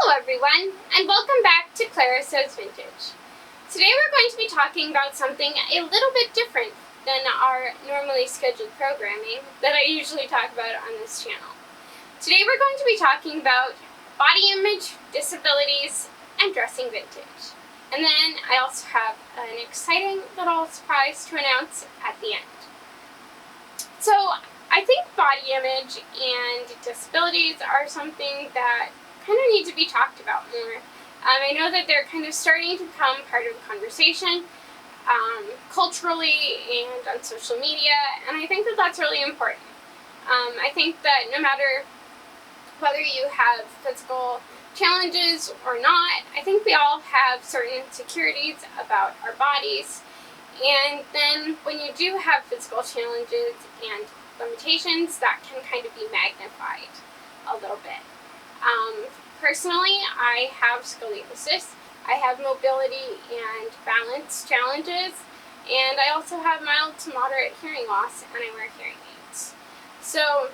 Hello everyone, and welcome back to Clara Sews Vintage. Today we're going to be talking about something a little bit different than our normally scheduled programming that I usually talk about on this channel. Today we're going to be talking about body image, disabilities, and dressing vintage. And then I also have an exciting little surprise to announce at the end. So I think body image and disabilities are something that kind of need to be talked about more. I know that they're kind of starting to become part of the conversation culturally and on social media, and I think that that's really important. I think that no matter whether you have physical challenges or not, I think we all have certain insecurities about our bodies, and then when you do have physical challenges and limitations, that can kind of be magnified a little bit. Personally, I have scoliosis, I have mobility and balance challenges, and I also have mild to moderate hearing loss, and I wear hearing aids. So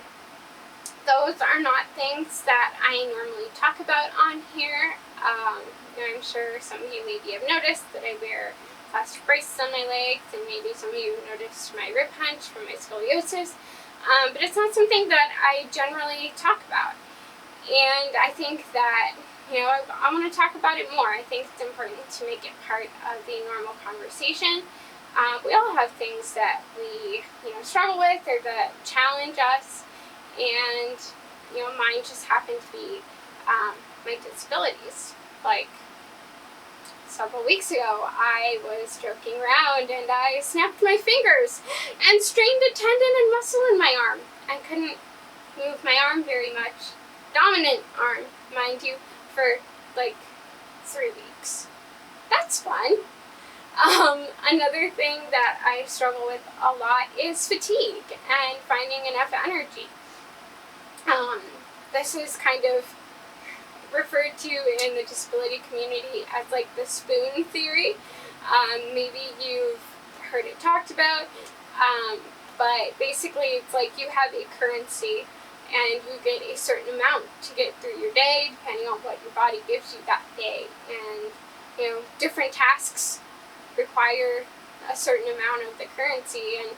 those are not things that I normally talk about on here. I'm sure some of you maybe have noticed that I wear plastic braces on my legs, and maybe some of you noticed my rib hunch from my scoliosis, but it's not something that I generally talk about. And I think that, I want to talk about it more. I think it's important to make it part of the normal conversation. We all have things that we, struggle with or that challenge us. And, mine just happen to be my disabilities. Like, several weeks ago, I was joking around and I snapped my fingers and strained a tendon and muscle in my arm. I couldn't move my arm very much. Dominant arm, mind you, for like 3 weeks. That's fun. Another thing that I struggle with a lot is fatigue and finding enough energy. This is kind of referred to in the disability community as like the spoon theory. Maybe you've heard it talked about, but basically it's like you have a currency and you get a certain amount to get through your day, depending on what your body gives you that day. And, different tasks require a certain amount of the currency, and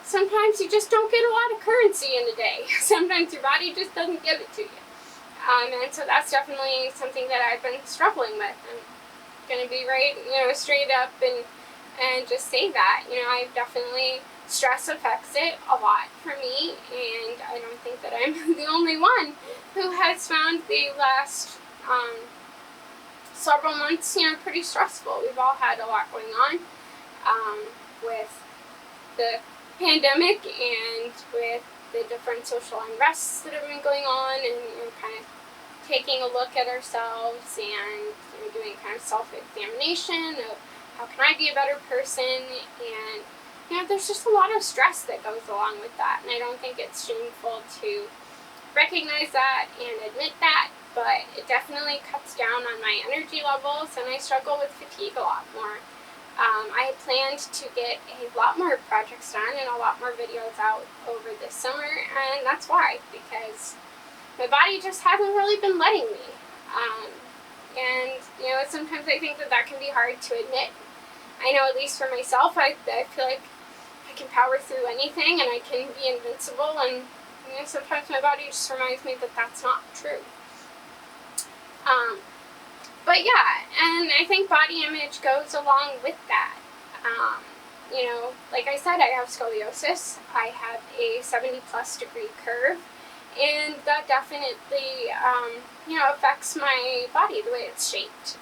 sometimes you just don't get a lot of currency in a day. Sometimes your body just doesn't give it to you. And so that's definitely something that I've been struggling with. I'm going to be right, straight up and just say that. I've definitely, stress affects it a lot for me, and I don't think that I'm the only one who has found the last several months, pretty stressful. We've all had a lot going on with the pandemic and with the different social unrests that have been going on, and kind of taking a look at ourselves and doing kind of self-examination of how can I be a better person, and there's just a lot of stress that goes along with that, and I don't think it's shameful to recognize that and admit that, but it definitely cuts down on my energy levels, and I struggle with fatigue a lot more. I had planned to get a lot more projects done and a lot more videos out over this summer, and that's why, because my body just hasn't really been letting me. And sometimes I think that can be hard to admit. I know, at least for myself, I feel like I can power through anything and I can be invincible, and sometimes my body just reminds me that that's not true. But yeah, and I think body image goes along with that. Like I said, I have scoliosis. I have a 70+ degree curve, and that definitely, affects my body, the way it's shaped.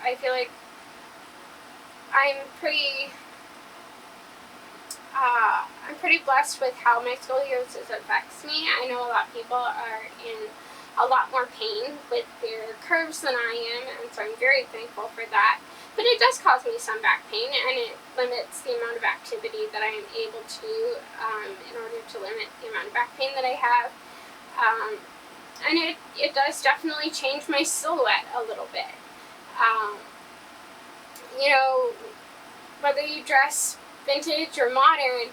I feel like I'm pretty blessed with how my scoliosis affects me. I know a lot of people are in a lot more pain with their curves than I am, and so I'm very thankful for that. But it does cause me some back pain, and it limits the amount of activity that I am able to do in order to limit the amount of back pain that I have. And it does definitely change my silhouette a little bit. Whether you dress vintage or modern,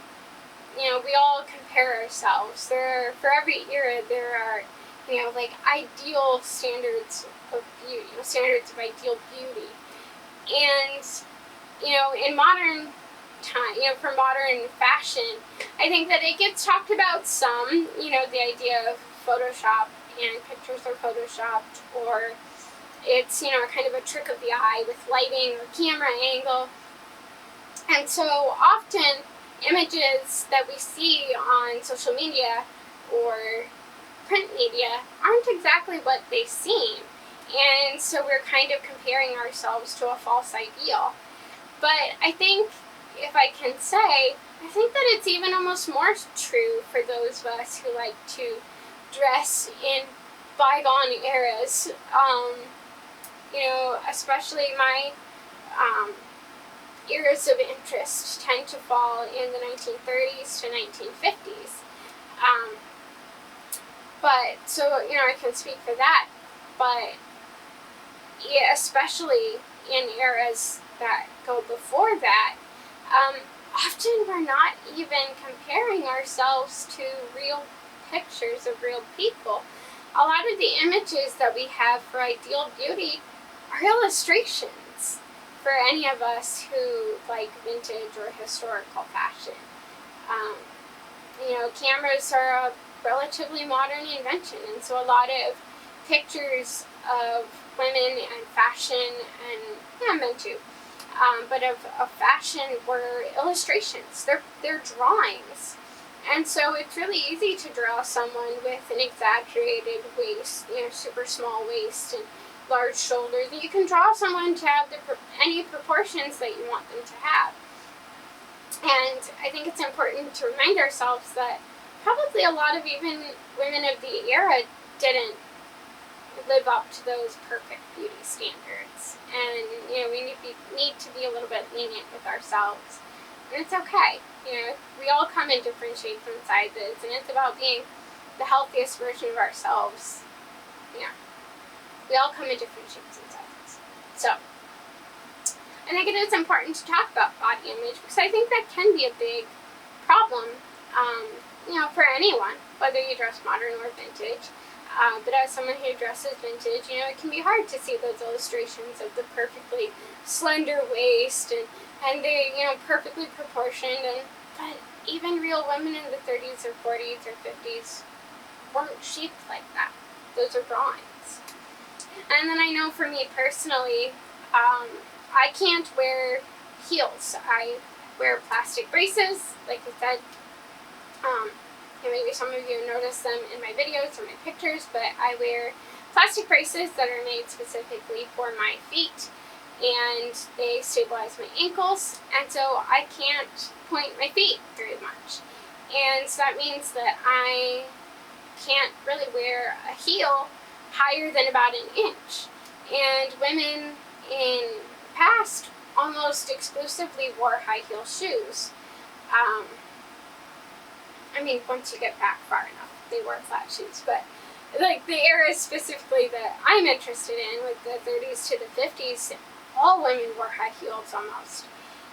we all compare ourselves. For every era, there are like ideal standards of beauty, standards of ideal beauty. And, in modern time, for modern fashion, I think that it gets talked about some, the idea of Photoshop and pictures are photoshopped, or it's, kind of a trick of the eye with lighting or camera angle. And so often images that we see on social media or print media aren't exactly what they seem. And so we're kind of comparing ourselves to a false ideal. But I think, if I can say, I think that it's even almost more true for those of us who like to dress in bygone eras. Especially my eras of interest tend to fall in the 1930s to 1950s. But, so, I can speak for that, but yeah, especially in eras that go before that, often we're not even comparing ourselves to real pictures of real people. A lot of the images that we have for ideal beauty are illustrations for any of us who like vintage or historical fashion. Cameras are a relatively modern invention, and so a lot of pictures of women and fashion, and men too, but of fashion were illustrations. They're drawings. And so it's really easy to draw someone with an exaggerated waist, super small waist and large shoulders. You can draw someone to have any proportions that you want them to have. And I think it's important to remind ourselves that probably a lot of even women of the era didn't live up to those perfect beauty standards. And, we need to be a little bit lenient with ourselves. And it's okay. We all come in different shapes and sizes, and it's about being the healthiest version of ourselves. We all come in different shapes and sizes. So, I think it is important to talk about body image, because I think that can be a big problem, for anyone, whether you dress modern or vintage. But as someone who dresses vintage, it can be hard to see those illustrations of the perfectly slender waist and they, perfectly proportioned. But even real women in the 30s or 40s or 50s weren't shaped like that. Those are drawings. And then I know for me personally, I can't wear heels. I wear plastic braces, like I said. Maybe some of you notice them in my videos or my pictures, but I wear plastic braces that are made specifically for my feet, and they stabilize my ankles, and so I can't point my feet very much. And so that means that I can't really wear a heel higher than about an inch. And women in the past almost exclusively wore high heel shoes. Once you get back far enough, they wore flat shoes. But like the era specifically that I'm interested in, like the 30s to the 50s, all women wore high heels almost.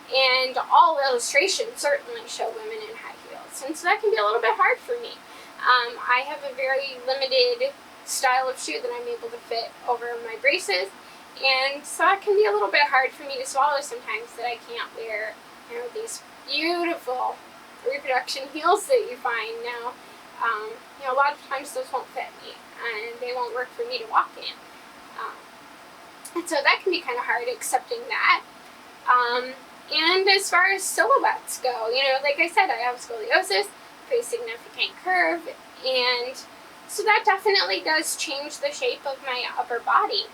And all illustrations certainly show women in high heels. And so that can be a little bit hard for me. I have a very limited style of shoe that I'm able to fit over my braces. And so that can be a little bit hard for me to swallow sometimes, that I can't wear, these beautiful reproduction heels that you find now. A lot of times those won't fit me, and they won't work for me to walk in. And so that can be kind of hard accepting that. And as far as silhouettes go, like I said, I have scoliosis, pretty significant curve, and so that definitely does change the shape of my upper body.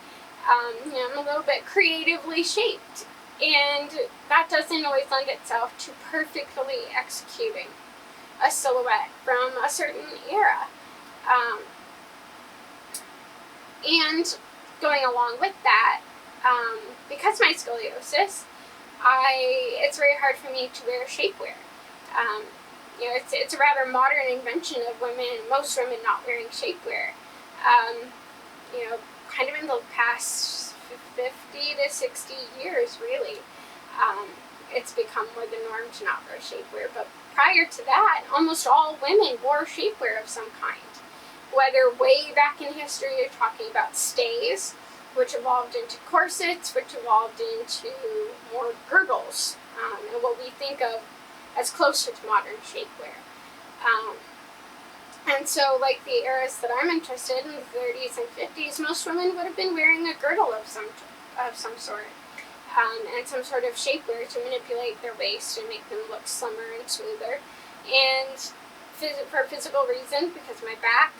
I'm a little bit creatively shaped, and that doesn't always lend itself to perfectly executing a silhouette from a certain era. And going along with that, because of my scoliosis, it's very hard for me to wear shapewear. It's a rather modern invention of most women not wearing shapewear. Kind of in the past 50 to 60 years, really. It's become more the norm to not wear shapewear. But prior to that, almost all women wore shapewear of some kind. whether way back in history you're talking about stays, which evolved into corsets, which evolved into more girdles, and what we think of as closer to modern shapewear. And so, like the eras that I'm interested in, the 30s and 50s, most women would have been wearing a girdle of some sort, and some sort of shapewear to manipulate their waist and make them look slimmer and smoother. And for physical reasons, because of my back,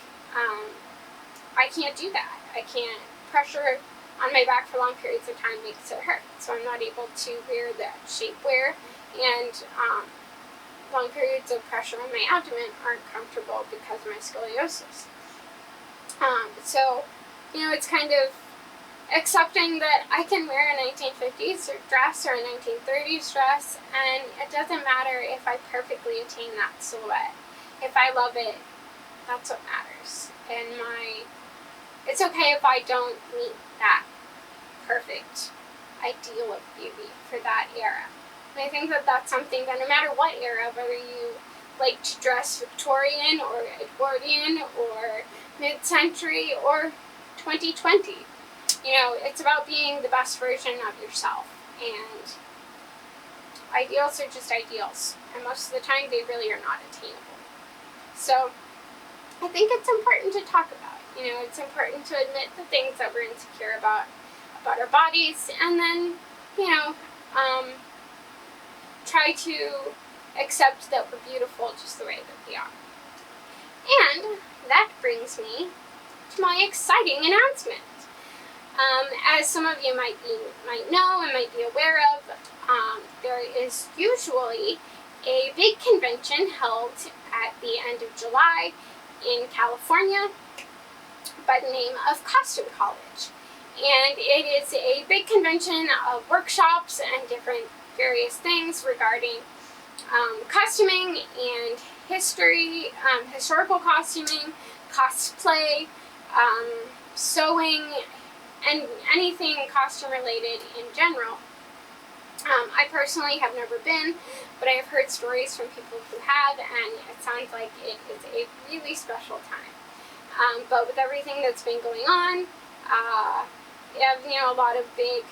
I can't do that. I can't. Pressure on my back for long periods of time makes it hurt, so I'm not able to wear that shapewear, and long periods of pressure on my abdomen aren't comfortable because of my scoliosis. So, it's kind of accepting that I can wear a 1950s dress or a 1930s dress, and it doesn't matter if I perfectly attain that silhouette. If I love it, that's what matters. And it's okay if I don't meet that perfect ideal of beauty for that era. And I think that that's something that no matter what era, whether you like to dress Victorian or Edwardian or mid-century or 2020, it's about being the best version of yourself. And ideals are just ideals. And most of the time, they really are not attainable. So I think it's important to talk about. It's important to admit the things that we're insecure about our bodies, and then, try to accept that we're beautiful just the way that we are. And that brings me to my exciting announcement. As some of you might know and might be aware of, there is usually a big convention held at the end of July in California by the name of Costume College. And it is a big convention of workshops and different various things regarding costuming and history, historical costuming, cosplay, sewing, and anything costume related in general. I personally have never been, but I have heard stories from people who have, and it sounds like it is a really special time. But with everything that's been going on, you have, a lot of big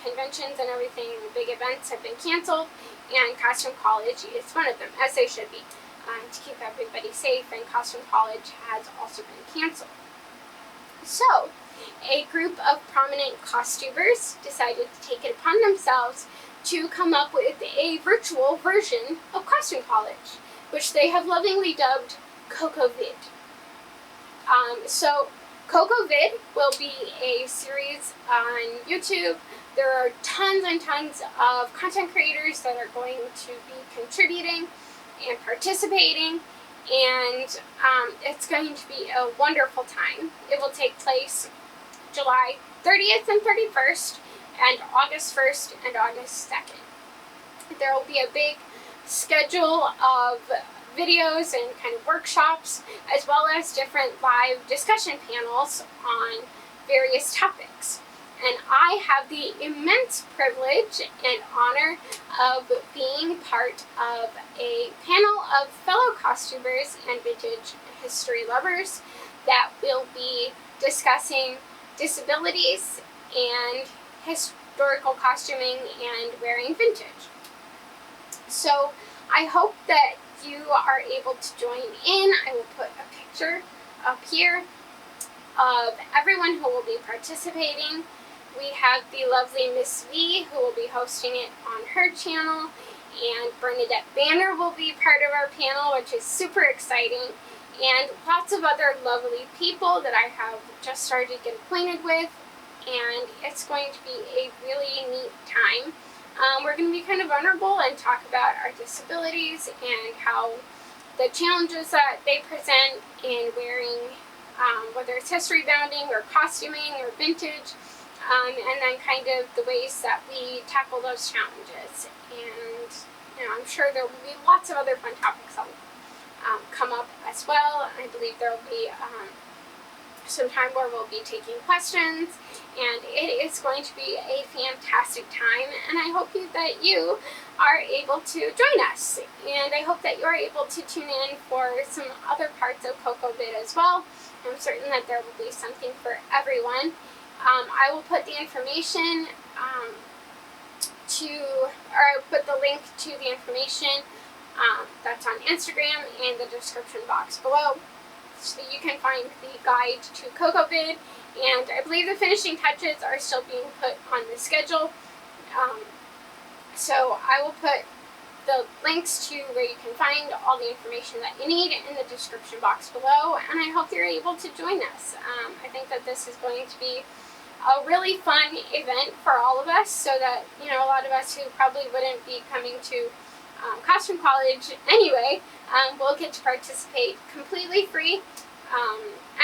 conventions and everything, big events have been canceled, and Costume College is one of them, as they should be, to keep everybody safe, and Costume College has also been canceled. So, a group of prominent costumers decided to take it upon themselves to come up with a virtual version of Costume College, which they have lovingly dubbed CoCoVid. So CoCoVid will be a series on YouTube. There are tons and tons of content creators that are going to be contributing and participating, and it's going to be a wonderful time. It will take place July 30th and 31st, and August 1st and August 2nd. There will be a big schedule of videos and kind of workshops, as well as different live discussion panels on various topics. And I have the immense privilege and honor of being part of a panel of fellow costumers and vintage history lovers that will be discussing disabilities and historical costuming and wearing vintage. So I hope that you are able to join in. I will put a picture up here of everyone who will be participating. We have the lovely Miss V, who will be hosting it on her channel, and Bernadette Banner will be part of our panel, which is super exciting, and lots of other lovely people that I have just started to get acquainted with, and it's going to be a really neat time. We're going to be kind of vulnerable and talk about our disabilities and how the challenges that they present in wearing, whether it's history bounding or costuming or vintage, and then kind of the ways that we tackle those challenges. And I'm sure there will be lots of other fun topics that will come up as well. I believe there will be some time where we'll be taking questions, and it is going to be a fantastic time, and I hope that you are able to join us, and I hope that you're able to tune in for some other parts of CoCoVid as well. I'm certain that there will be something for everyone. I will put the information I'll put the link to the information that's on Instagram in the description box below, so you can find the guide to CoCoVid, and I believe the finishing touches are still being put on the schedule. So I will put the links to where you can find all the information that you need in the description box below, and I hope you're able to join us. I think that this is going to be a really fun event for all of us, so that, you know, a lot of us who probably wouldn't be coming to costume college anyway will get to participate completely free.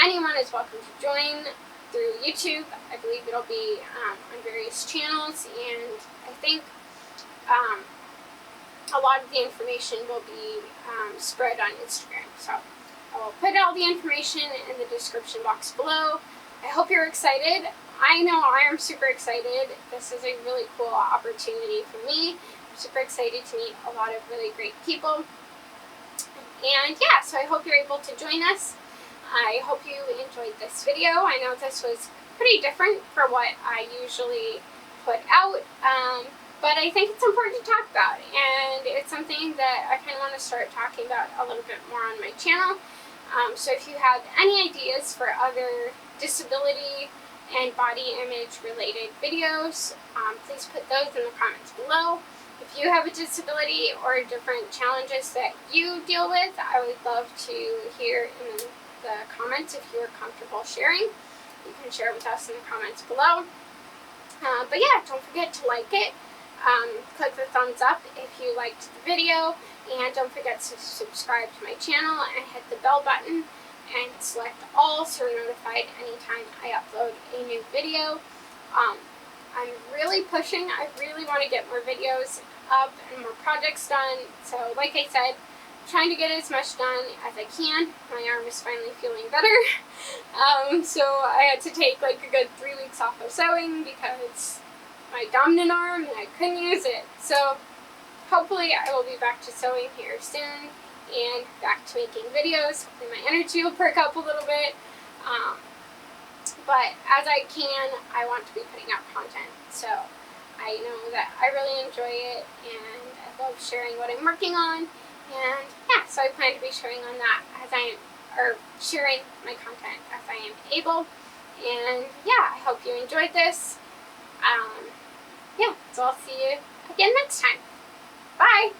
Anyone is welcome to join through YouTube. I believe it'll be on various channels, and I think a lot of the information will be spread on Instagram. So I will put all the information in the description box below. I hope you're excited. I know I am super excited. This is a really cool opportunity for me. I'm super excited to meet a lot of really great people. And yeah, so I hope you're able to join us. I hope you enjoyed this video. I know this was pretty different for what I usually put out, but I think it's important to talk about, and it's something that I kind of want to start talking about a little bit more on my channel. So if you have any ideas for other disability and body image related videos, please put those in the comments below. If you have a disability or different challenges that you deal with, I would love to hear in the comments if you're comfortable sharing. You can share with us in the comments below. But yeah, don't forget to like it. Click the thumbs up if you liked the video, and don't forget to subscribe to my channel and hit the bell button and select all so you're notified anytime I upload a new video. I'm really pushing. I really want to get more videos up and more projects done. So like I said, I'm trying to get as much done as I can. My arm is finally feeling better. So I had to take like a good 3 weeks off of sewing because my dominant arm and I couldn't use it. So hopefully I will be back to sewing here soon and back to making videos. Hopefully my energy will perk up a little bit. But as I can, I want to be putting out content. So I know that I really enjoy it, and I love sharing what I'm working on. And yeah, so I plan to be sharing on that sharing my content as I am able. And yeah, I hope you enjoyed this. Yeah, so I'll see you again next time. Bye!